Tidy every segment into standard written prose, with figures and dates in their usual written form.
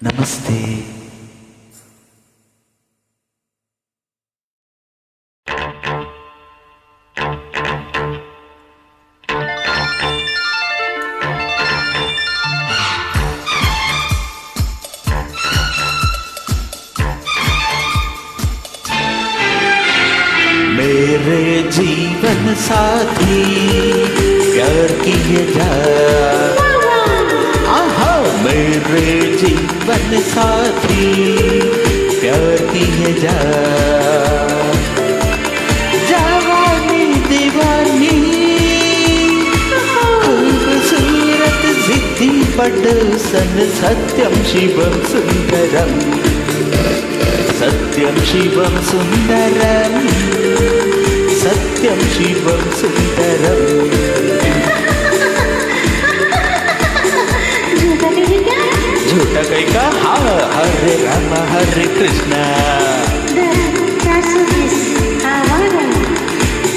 नमस्ते। मेरे जीवन साथी प्यार किए जा, आहा मेरे जीवन साथी प्यार किए जा। जवानी दीवानी खूबसूरत जिद्दी पटसन सत्यम शिवम सुंदरम, सत्यम शिवम सुंदरम, सत्यम शिवम सुंदरम। झूठा कहीं का हाँ, हरे राम हरे कृष्णा।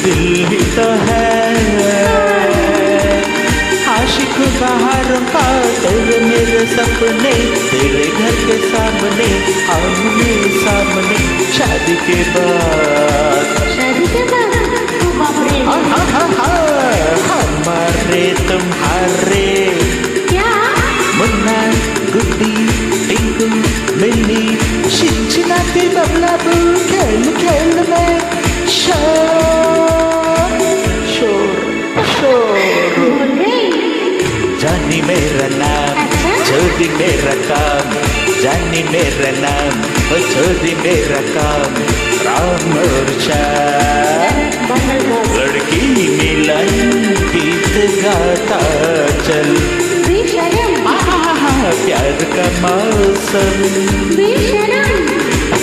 दिल ही तो है आशिक बाहर का, तेरे मेरे सपने तेरे घर के सामने आमने सामने। शादी के बाद हमारे तुम्हारे मुन्ना गुड्डी टिंकू मिल्ली छिनछिनाती बबलाबू खेल खेल में शोर शोर शोर। जानी मेरा नाम छोड़ी मेरा काम, जानी मेरा नाम छोड़ी मेरा काम। राम और श्याम लड़की मिलन गीत गाता चल, प्यार का मौसम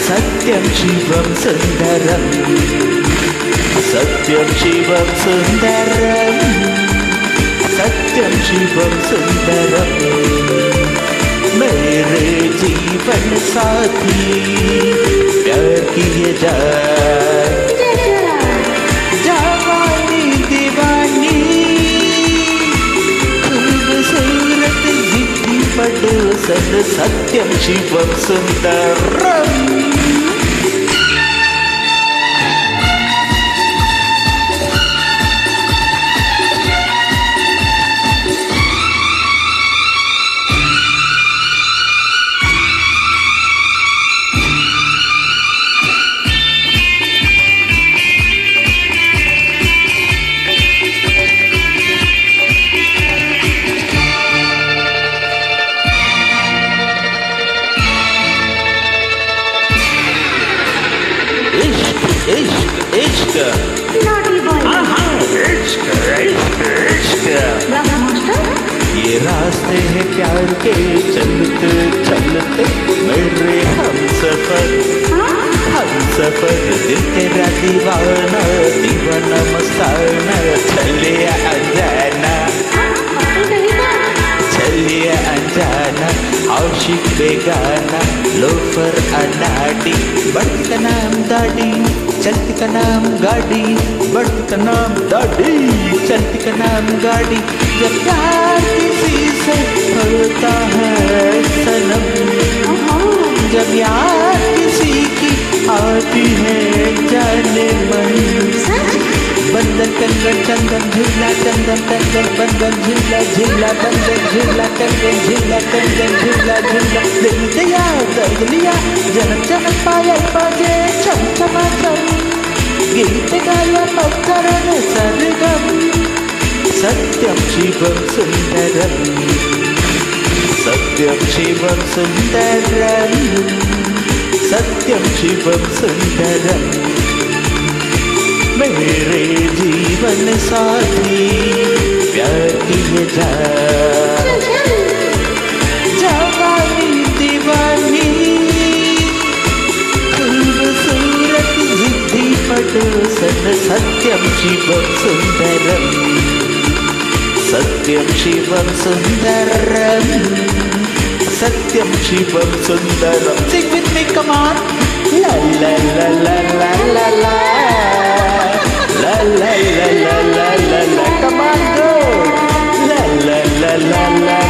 सत्यम शिवम सुंदरम, सत्यम शिवम सुंदरम, सत्यम शिवम सुंदरम। मेरे जीवन साथी प्यार किए जा, जवानी दीवानी खूबसूरत जिद्दी पटसन सत्यम शिवम सुंदरम। इश्क इश्क ये रास्ते हैं प्यार के चलते चलते मेरे हम सफर दिल तेरा दीवाना दीवाना मस्ताना। चलिए अनजाना चलिए अनजाना आशिक बेगाना लोफर अनाड़ी। बढ़ती का नाम दाढ़ी चलती का नाम गाड़ी, बढ़ती का नाम दाढ़ी चलती का नाम गाड़ी। जब प्यार किसी से होता है सनम, जब यार किसी की आती है जाने मन। बंधन कंगन चंदन झूला चंदन कंगन बंधन झूला झूला बंधन झूला कंगन झूला कंगन झूला झूला। दिल दिया दर्द लिया जनम जनम पायल बाजे चम चमा चम, गीत गाया पत्थरन सरगम सत्यम शिवम सुंदरम, सत्यम शिवम सुंदरम, सत्यम शिवम सुंदरम। मेरे जीवन साथी प्यार किए जा, जवानी दीवानी खूबसूरत जिद्दी पटसन सत्यम शिवम सुंदरम, सत्यम शिवम सुंदरम, सत्यम Shivam Sundaram. Sing with me, come on. La la la la la la la. La la la la la la la. Come on, go. La la la la la.